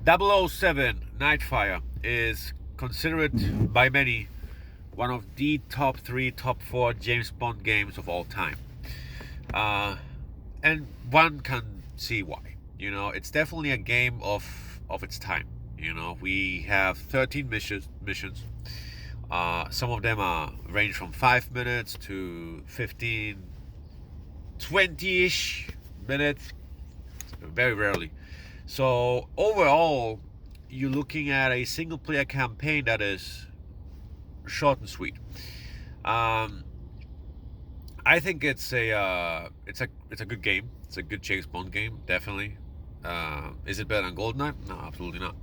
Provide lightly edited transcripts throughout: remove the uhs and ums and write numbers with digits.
007 Nightfire is considered by many one of the top 3, top 4 James Bond games of all time. Uh, and one can see why. It's definitely a game of its time. We have 13 missions. Some of them are range from 5 minutes to 15, 20-ish minutes. Very rarely. So overall, you're looking at a single player campaign that is short and sweet. Um, I think it's a good game. It's a good James Bond game, definitely. Is it better than GoldenEye? No, absolutely not.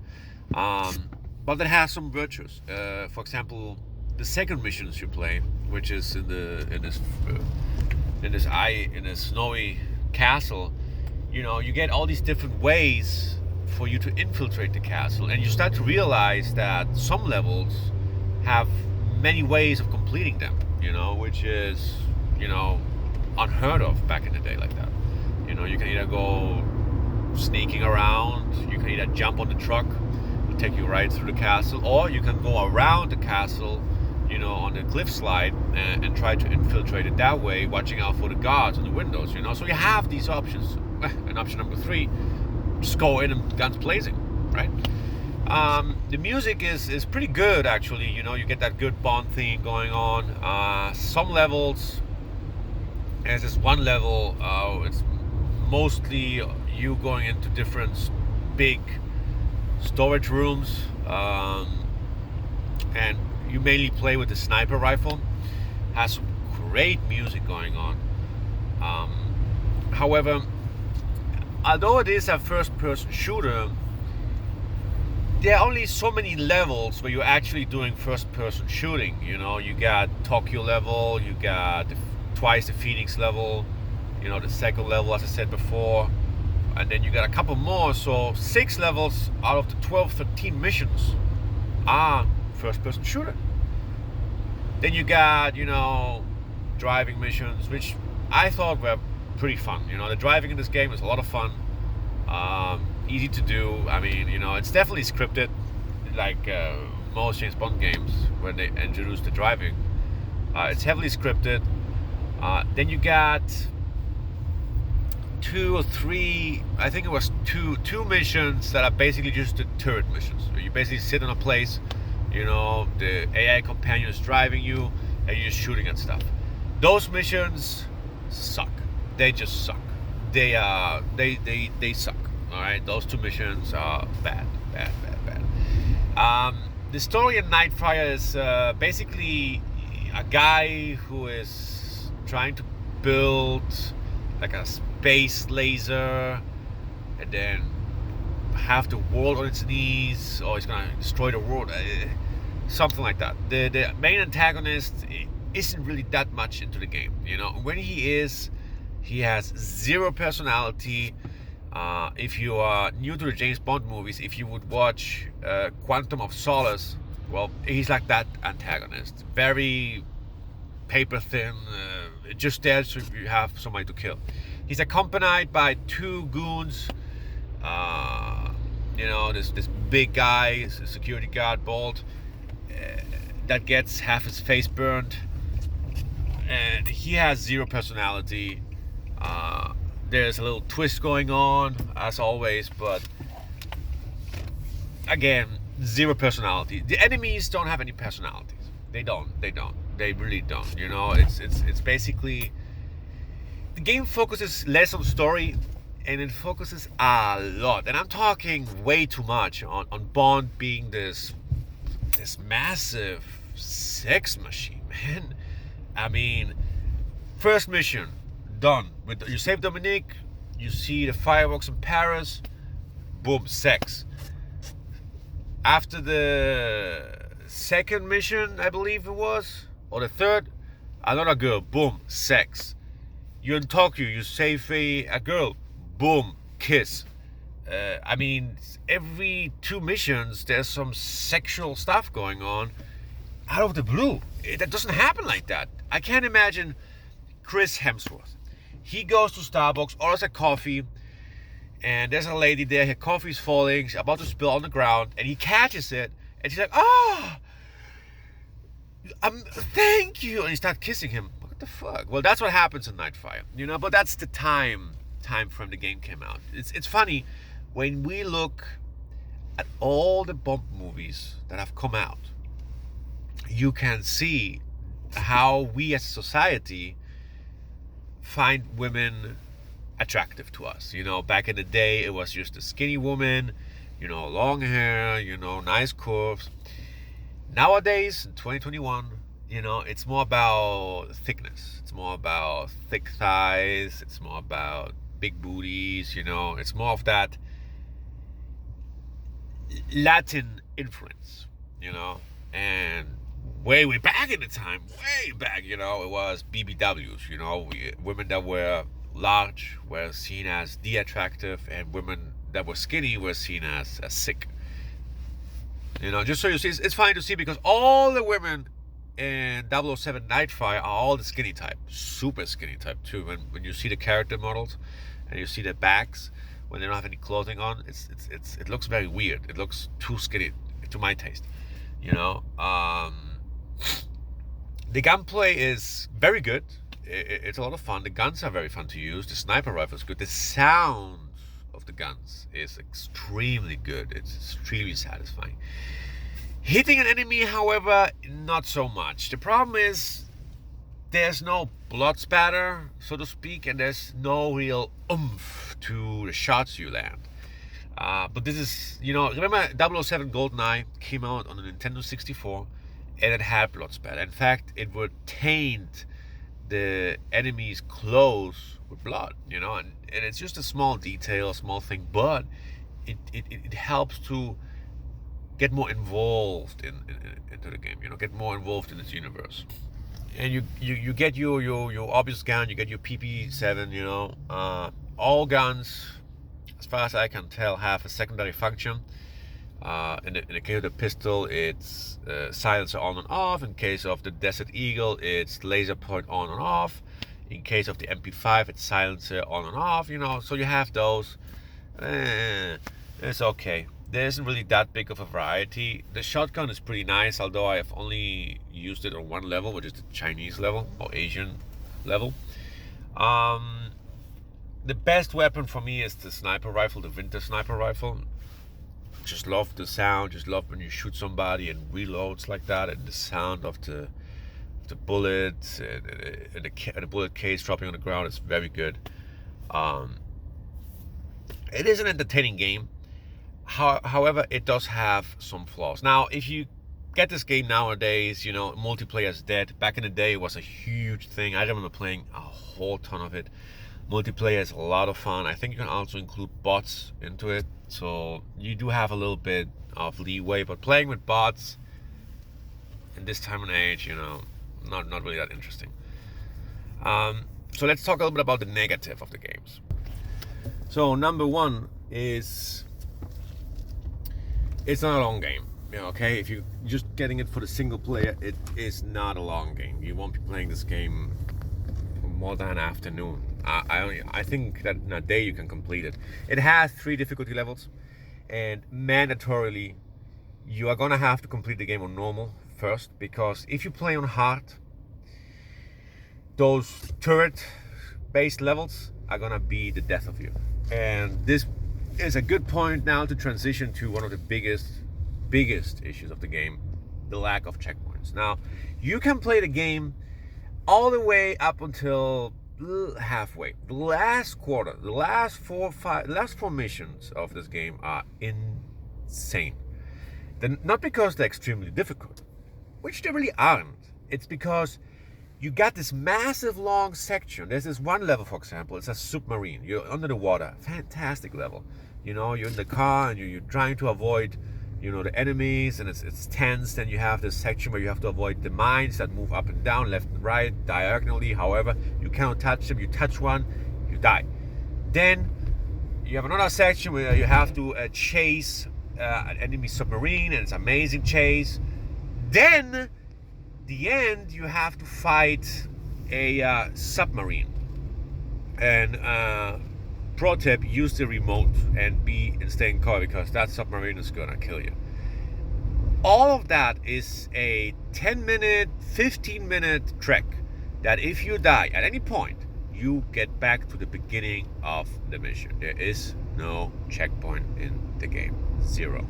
But it has some virtues. For example, the second missions you play, which is in this snowy castle. You get all these different ways for you to infiltrate the castle, and you start to realize that some levels have many ways of completing them. Which is unheard of back in the day like that. You can either go sneaking around, you can either jump on the truck, it'll take you right through the castle, or you can go around the castle, on the cliff slide and try to infiltrate it that way, watching out for the guards on the windows. So you have these options. And option number 3, just go in and guns blazing, right? The music is pretty good, actually. You get that good Bond theme going on. Some levels, there's this one level, it's mostly you going into different big storage rooms, and you mainly play with the sniper rifle. Has some great music going on. However, although it is a first-person shooter, there are only so many levels where you're actually doing first-person shooting. You got Tokyo level, you got twice the Phoenix level, the second level, as I said before, and then you got a couple more. So 6 levels out of the 12, 13 missions are first-person shooter. Then you got, driving missions, which I thought were pretty fun. The driving in this game is a lot of fun. Easy to do. I mean, it's definitely scripted, like most James Bond games when they introduce the driving. It's heavily scripted. Then you got 2 or 3, I think it was two missions that are basically just the turret missions. So you basically sit in a place, the AI companion is driving you, and you're just shooting at stuff. Those missions suck. They just suck. They suck. All right, those 2 missions are bad. The story in Nightfire is basically a guy who is trying to build like a space laser, and then have the world on its knees, or he's gonna destroy the world, something like that. The main antagonist isn't really that much into the game. When he has zero personality. If you are new to the James Bond movies, if you would watch Quantum of Solace, well, he's like that antagonist. Very paper thin, just there so you have somebody to kill. He's accompanied by 2 goons. This big guy, security guard, bald, that gets half his face burned, and he has zero personality. There's a little twist going on, as always, but again, zero personality. The enemies don't have any personalities. They don't. They really don't. It's basically, the game focuses less on story, and it focuses a lot, and I'm talking way too much on Bond being this massive sex machine, man. I mean, first mission done. You save Dominique, you see the fireworks in Paris, boom, sex. After the second mission, I believe it was, or the third, another girl, boom, sex. You're in Tokyo, you save a girl, boom, kiss. I mean, every 2 missions, there's some sexual stuff going on out of the blue. That doesn't happen like that. I can't imagine Chris Hemsworth. He goes to Starbucks, orders a coffee, And there's a lady there, her coffee's falling, she's about to spill on the ground, and he catches it, and she's like, "Oh, thank you," and he starts kissing him. What the fuck? Well, that's what happens in Nightfire, but that's the time frame the game came out. It's funny when we look at all the Bond movies that have come out. You can see how we as a society find women attractive to us. Back in the day, it was just a skinny woman, long hair, nice curves. Nowadays, in 2021, it's more about thickness. It's more about thick thighs. It's more about big booties. It's more of that Latin influence, and way back in the time, way back, it was BBWs, women that were large were seen as the attractive, and women that were skinny were seen as sick. Just so you see, it's fine to see because all the women in 007 Nightfire are all the skinny type, super skinny type too. When you see the character models and you see their backs when they don't have any clothing on, it looks very weird. It looks too skinny to my taste. The gunplay is very good. It's a lot of fun. The guns are very fun to use. The sniper rifle is good. The sound of the guns is extremely good. It's extremely satisfying. Hitting an enemy, however, not so much. The problem is there's no blood spatter, so to speak, and there's no real oomph to the shots you land. But this is, remember 007 GoldenEye came out on the Nintendo 64, and it had blood spatter. In fact, it would taint the enemy's clothes with blood, and it's just a small detail, a small thing, but it helps to get more involved into the game, get more involved in its universe. And you get your obvious gun, you get your PP7, all guns, as far as I can tell, have a secondary function. In the case of the pistol, it's silencer on and off. In case of the Desert Eagle, it's laser point on and off. In case of the MP5, it's silencer on and off. So you have those. It's okay. There isn't really that big of a variety. The shotgun is pretty nice, although I have only used it on one level, which is the Chinese level or Asian level. The best weapon for me is the sniper rifle, the winter sniper rifle. Just love the sound, just love when you shoot somebody and reloads like that, and the sound of the bullets and the bullet case dropping on the ground is very good. It is an entertaining game. However, it does have some flaws. Now, if you get this game nowadays, multiplayer is dead. Back in the day, it was a huge thing. I remember playing a whole ton of it. Multiplayer is a lot of fun. I think you can also include bots into it, so you do have a little bit of leeway. But playing with bots in this time and age, not really that interesting. So let's talk a little bit about the negative of the games. So number one is it's not a long game. Okay, if you're just getting it for the single player, it is not a long game. You won't be playing this game for more than an afternoon. I think that in a day you can complete it. It has 3 difficulty levels, and mandatorily you are gonna have to complete the game on normal first, because if you play on hard, those turret-based levels are gonna be the death of you. And this is a good point now to transition to one of the biggest issues of the game, the lack of checkpoints. Now, you can play the game all the way up until halfway. The last quarter, the last 4 missions of this game are insane. Not because they're extremely difficult, which they really aren't. It's because you got this massive long section. There's this one level, for example, it's a submarine. You're under the water. Fantastic level. You're in the car and you're trying to avoid, the enemies, and it's tense. Then you have this section where you have to avoid the mines that move up and down, left and right, diagonally. However, you cannot touch them. You touch one, you die. Then you have another section where you have to chase an enemy submarine, and it's an amazing chase. Then the end, you have to fight a submarine, and pro tip, use the remote and stay in cover, because that submarine is gonna kill you. All of that is a 10-minute, 15-minute trek that if you die at any point, you get back to the beginning of the mission. There is no checkpoint in the game. 0.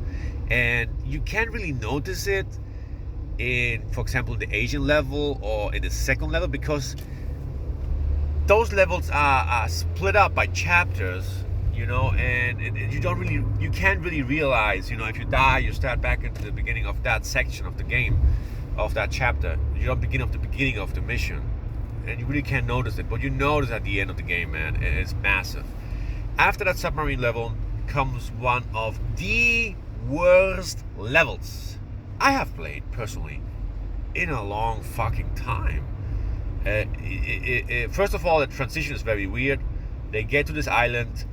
And you can't really notice it in, for example, the Asian level or in the second level, because those levels are split up by chapters, and you can't really realize, if you die, you start back into the beginning of that section of the game, of that chapter. You don't begin at the beginning of the mission, and you really can't notice it, but you notice at the end of the game, man. It's massive. After that submarine level comes one of the worst levels I have played personally in a long fucking time. First of all, the transition is very weird. They get to this island,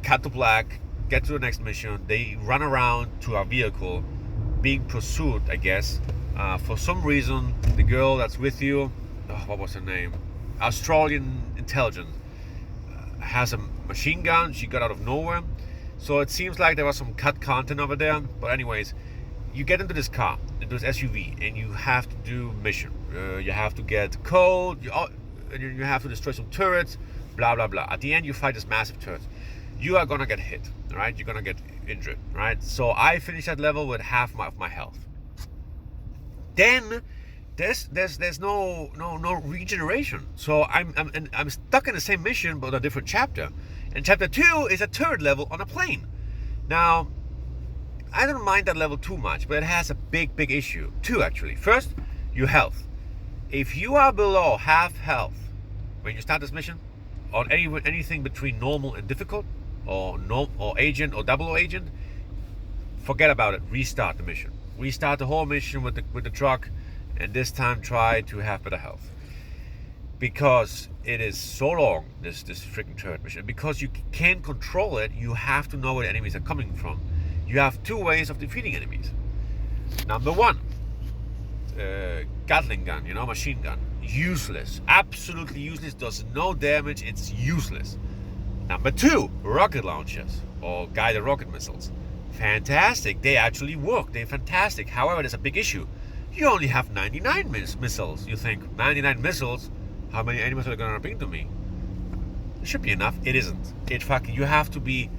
cut to black, get to the next mission. They run around to a vehicle being pursued, I guess. For some reason, the girl that's with you, what was her name? Australian intelligence, has a machine gun. She got out of nowhere. So it seems like there was some cut content over there. But anyways, you get into this car, into this SUV, and you have to do mission. You have to get code, you have to destroy some turrets, blah, blah, blah. At the end, you fight this massive turret. You are gonna get hit, right? You're gonna get injured, right? So I finished that level with half of my health. Then there's no regeneration. So I'm stuck in the same mission but a different chapter. And chapter 2 is a turret level on a plane. Now, I don't mind that level too much, but it has a big issue. 2 actually. First, your health. If you are below half health when you start this mission, on anything between normal and difficult, or agent or double agent, forget about it. Restart the mission. Restart the whole mission with the truck, and this time try to have better health, because it is so long, this freaking turret mission. Because you can't control it, you have to know where the enemies are coming from. You have 2 ways of defeating enemies. Number 1, Gatling gun, machine gun. Useless. Absolutely useless. Does no damage. It's useless. Number 2, rocket launchers or guided rocket missiles. Fantastic. They actually work. They're fantastic. However, there's a big issue. You only have 99 missiles. You think, 99 missiles? How many enemies are they going to bring to me? It should be enough. It isn't. You have to be...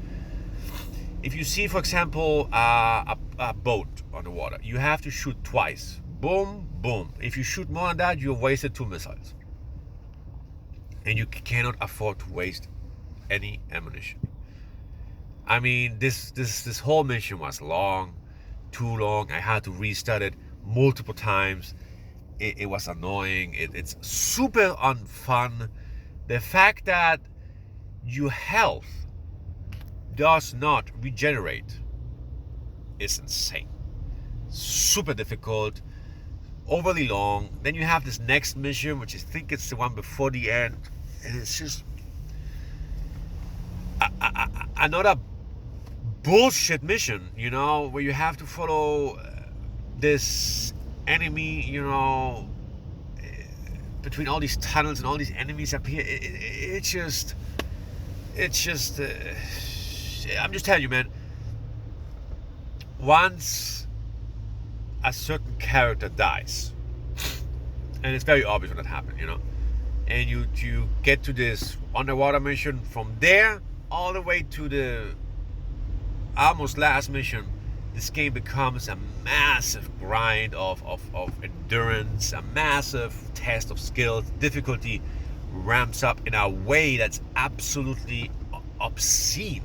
If you see, for example, a boat on the water, you have to shoot twice. Boom, boom. If you shoot more than that, you've wasted 2 missiles. And you cannot afford to waste any ammunition. I mean, this whole mission was long, too long. I had to restart it multiple times. It was annoying. It's super unfun. The fact that your health does not regenerate is insane. Super difficult, overly long. Then you have this next mission, which I think it's the one before the end, and it's just another bullshit mission, where you have to follow this enemy, between all these tunnels and all these enemies up here. It's just I'm just telling you, man, once a certain character dies, and it's very obvious when that happens, and you get to this underwater mission, from there all the way to the almost last mission, this game becomes a massive grind of endurance, a massive test of skills. Difficulty ramps up in a way that's absolutely obscene,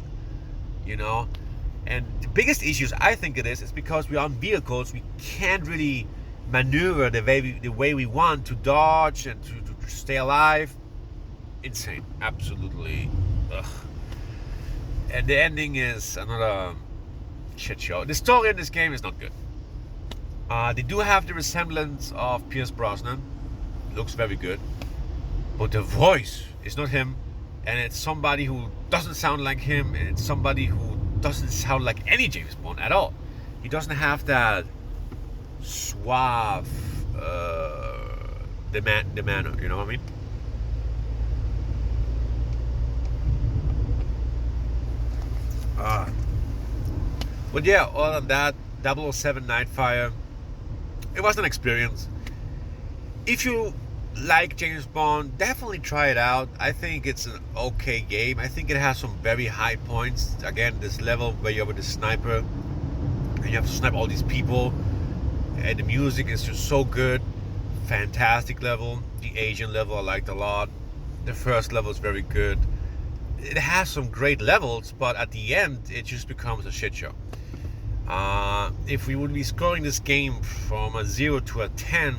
and the biggest issues I think it is because we're on vehicles. We can't really maneuver the way we want to dodge and to stay alive. Insane. Absolutely. Ugh. And the ending is another shit show. The story in this game is not good. They do have the resemblance of Pierce Brosnan. Looks very good. But the voice is not him. And it's somebody who doesn't sound like him. And it's somebody who doesn't sound like any James Bond at all. He doesn't have that suave the manner, you know what I mean? Uh, but yeah, other than that, 007 Nightfire, it was an experience. If you like James Bond, definitely try it out. I think it's an okay game. I think it has some very high points. Again, this level where you're with the sniper and you have to snipe all these people, and the music is just so good. Fantastic level. The Asian level I liked a lot. The first level is very good. It has some great levels, but at the end, it just becomes a shit show. If we would be scoring this game from a 0 to a 10,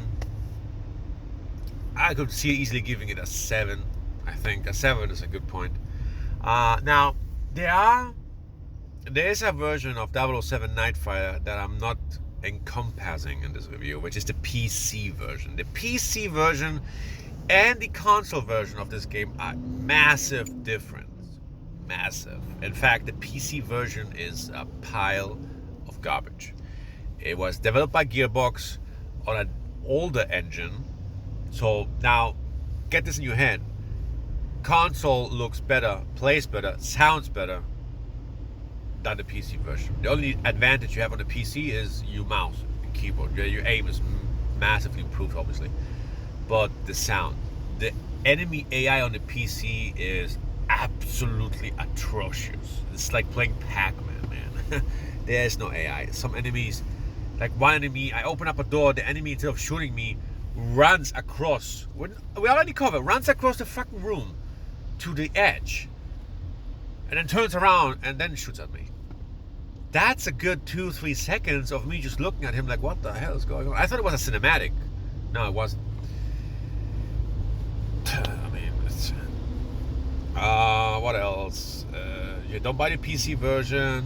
I could see easily giving it a 7. I think a 7 is a good point. Now, there is a version of 007 Nightfire that I'm not encompassing in this review, which is the PC version. The PC version and the console version of this game are massive difference. Massive. In fact, the PC version is a pile of garbage. It was developed by Gearbox on an older engine. So now, get this in your head. Console looks better, plays better, sounds better than the PC version. The only advantage you have on the PC is your mouse and keyboard. Your aim is massively improved, obviously. But the sound. The enemy AI on the PC is absolutely atrocious. It's like playing Pac-Man, man. There is no AI. Some enemies, like one enemy, I open up a door, the enemy, instead of shooting me, runs across. We already covered. Runs across the fucking room to the edge, and then turns around and then shoots at me. That's a good 2-3 seconds of me just looking at him like, what the hell is going on? I thought it was a cinematic. No, it wasn't. I mean, it's, what else? You don't buy the PC version.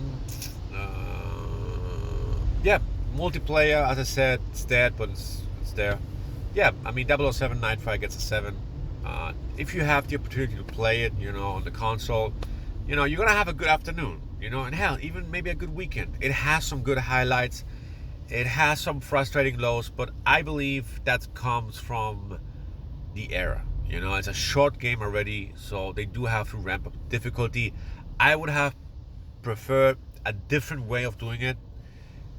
Yeah, multiplayer, as I said, it's dead, but it's there. Yeah, I mean, 007 Nightfire gets a 7. If you have the opportunity to play it, on the console, you're going to have a good afternoon, and hell, even maybe a good weekend. It has some good highlights. It has some frustrating lows, but I believe that comes from the era. It's a short game already, so they do have to ramp up difficulty. I would have preferred a different way of doing it.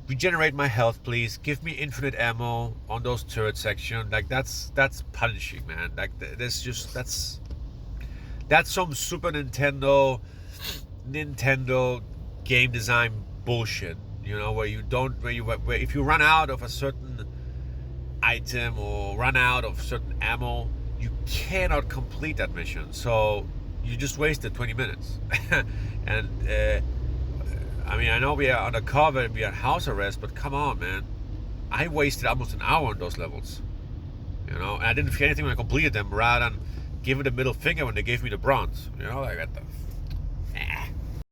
Regenerate my health, please. Give me infinite ammo on those turret section. Like that's punishing, man. Like that's some Super Nintendo game design bullshit. Where if you run out of a certain item or run out of certain ammo, you cannot complete that mission. So you just wasted 20 minutes. And I mean, I know we are undercover, we are on house arrest, but come on, man. I wasted almost an hour on those levels. And I didn't feel anything when I completed them, rather than give it a middle finger when they gave me the bronze. Like, what the